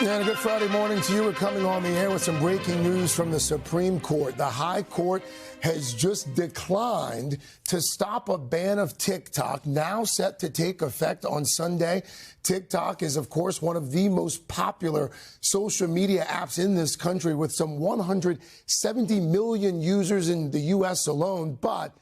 And a good Friday morning to you. We're coming on the air with some breaking news from the Supreme Court. The High Court has just declined to stop a ban of TikTok, now set to take effect on Sunday. TikTok is, of course, one of the most popular social media apps in this country, with some 170 million users in the U.S. alone. But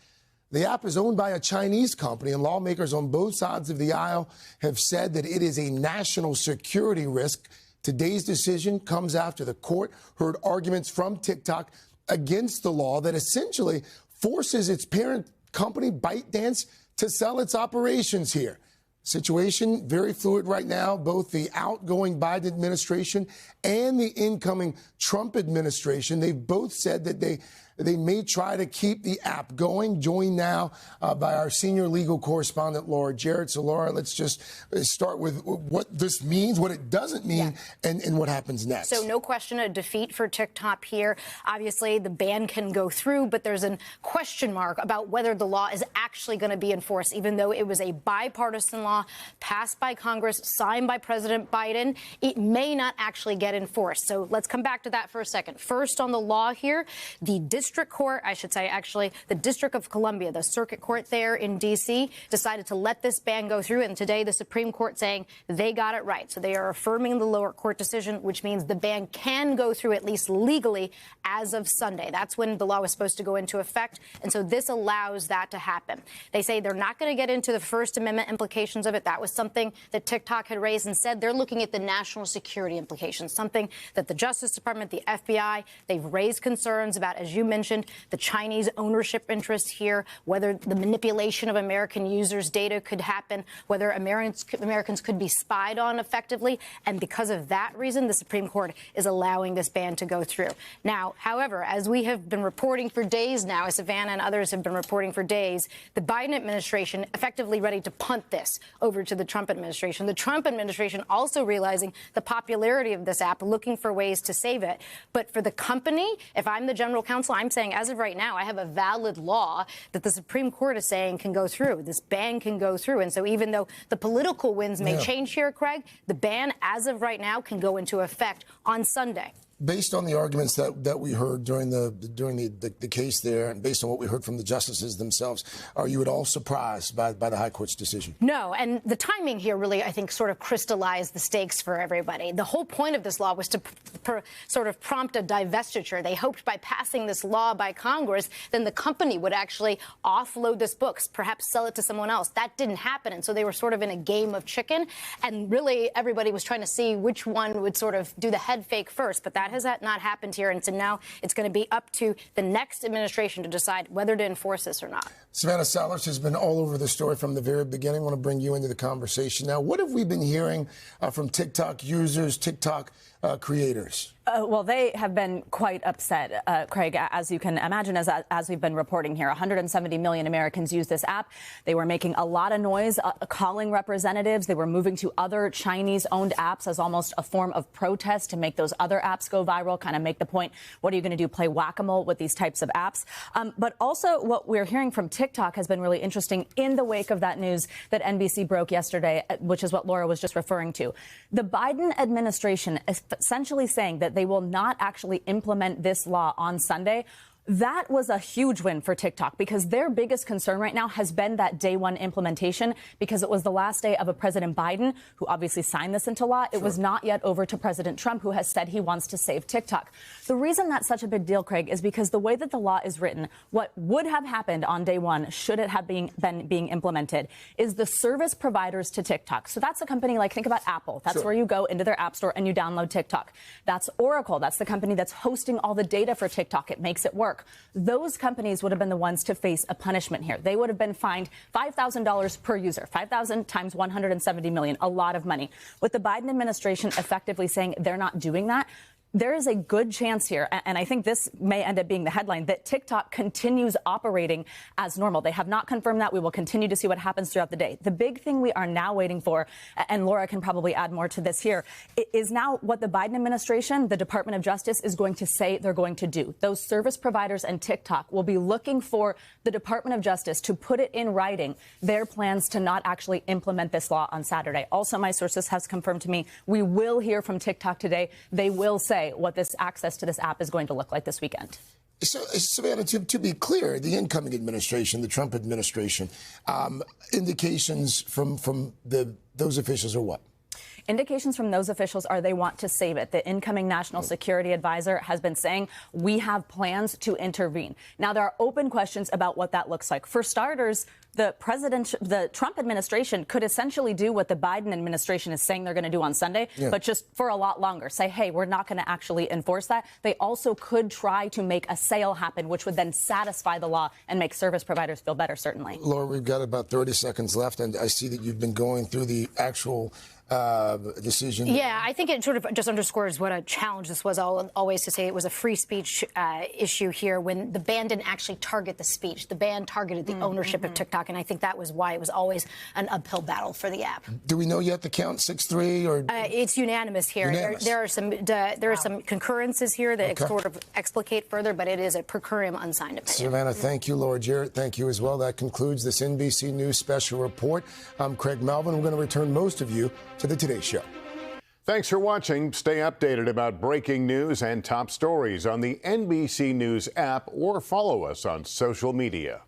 the app is owned by a Chinese company, and lawmakers on both sides of the aisle have said that it is a national security risk. Today's decision comes after the court heard arguments from TikTok against the law that essentially forces its parent company, ByteDance, to sell its operations here. Situation very fluid right now. Both the outgoing Biden administration and the incoming Trump administration, they've both said that they may try to keep the app going. Joined now by our senior legal correspondent, Laura Jarrett. So, Laura, let's just start with what this means, what it doesn't mean, and what happens next. So, no question, a defeat for TikTok here. Obviously, the ban can go through, but there's a question mark about whether the law is actually going to be enforced, even though it was a bipartisan law passed by Congress, signed by President Biden. It may not actually get enforced. So let's come back to that for a second. First, on the law here, the district court, I should say, actually, the District of Columbia, the circuit court there in D.C., decided to let this ban go through. And today, the Supreme Court saying they got it right. So they are affirming the lower court decision, which means the ban can go through, at least legally, as of Sunday. That's when the law was supposed to go into effect. And so this allows that to happen. They say they're not going to get into the First Amendment implications of it. That was something that TikTok had raised and said they're looking at the national security implications, something that the Justice Department, the FBI, they've raised concerns about, as you mentioned, the Chinese ownership interest here, whether the manipulation of American users' data could happen, whether Americans could be spied on effectively. And because of that reason, the Supreme Court is allowing this ban to go through. Now, however, as we have been reporting for days now, as Savannah and others have been reporting for days, the Biden administration effectively ready to punt this over to the Trump administration. The Trump administration also realizing the popularity of this app, looking for ways to save it. But for the company, if I'm the general counsel, I'm saying as of right now, I have a valid law that the Supreme Court is saying can go through. This ban can go through. And so even though the political winds may change here, Craig, the ban as of right now can go into effect on Sunday. Based on the arguments that we heard during the case there, and based on what we heard from the justices themselves, are you at all surprised by the High Court's decision? No, and the timing here really, I think, sort of crystallized the stakes for everybody. The whole point of this law was to sort of prompt a divestiture. They hoped by passing this law by Congress, then the company would actually offload this books, perhaps sell it to someone else. That didn't happen, and so they were sort of in a game of chicken, and really everybody was trying to see which one would sort of do the head fake first, but that has not happened here, and so now it's going to be up to the next administration to decide whether to enforce this or not. Savannah Sellers has been all over the story from the very beginning. I want to bring you into the conversation now. What have we been hearing from TikTok users, TikTok creators? Well, they have been quite upset, Craig, as you can imagine, as we've been reporting here. 170 million Americans use this app. They were making a lot of noise, calling representatives. They were moving to other Chinese-owned apps as almost a form of protest to make those other apps go viral, kind of make the point, what are you going to do, play whack-a-mole with these types of apps? But also what we're hearing from TikTok has been really interesting in the wake of that news that NBC broke yesterday, which is what Laura was just referring to. The Biden administration is essentially saying that they will not actually implement this law on Sunday. That was a huge win for TikTok because their biggest concern right now has been that day one implementation, because it was the last day of a President Biden who obviously signed this into law. It was not yet over to President Trump, who has said he wants to save TikTok. The reason that's such a big deal, Craig, is because the way that the law is written, what would have happened on day one, should it have been being implemented, is the service providers to TikTok. So that's a company like, think about Apple. That's where you go into their app store and you download TikTok. That's Oracle. That's the company that's hosting all the data for TikTok. It makes it work. Those companies would have been the ones to face a punishment here. They would have been fined $5,000 per user, 5,000 times 170 million, a lot of money. With the Biden administration effectively saying they're not doing that, There is a good chance here, and I think this may end up being the headline, that TikTok continues operating as normal. They have not confirmed that. We will continue to see what happens throughout the day. The big thing we are now waiting for, and Laura can probably add more to this here, is now what the Biden administration, the Department of Justice, is going to say they're going to do. Those service providers and TikTok will be looking for the Department of Justice to put it in writing their plans to not actually implement this law on Saturday. Also, my sources have confirmed to me we will hear from TikTok today. They will say what this access to this app is going to look like this weekend. So, Savannah, to be clear, the incoming administration, the Trump administration, indications from those officials are what? Indications from those officials are they want to save it. The incoming national security advisor has been saying we have plans to intervene. Now, there are open questions about what that looks like. For starters, the Trump administration could essentially do what the Biden administration is saying they're going to do on Sunday, but just for a lot longer. Say, hey, we're not going to actually enforce that. They also could try to make a sale happen, which would then satisfy the law and make service providers feel better, certainly. Laura, we've got about 30 seconds left, and I see that you've been going through the actual decision. Yeah, I think it sort of just underscores what a challenge this was always to say it was a free speech issue here when the ban didn't actually target the speech. The ban targeted the ownership of TikTok, and I think that was why it was always an uphill battle for the app. Do we know yet the count, 6-3, or? It's unanimous here. Unanimous. There are some concurrences here that sort of explicate further, but it is a per curiam unsigned opinion. Savannah, thank you. Laura Jarrett, thank you as well. That concludes this NBC News special report. I'm Craig Melvin. We're going to return most of you to the Today Show. Thanks for watching. Stay updated about breaking news and top stories on the NBC News app or follow us on social media.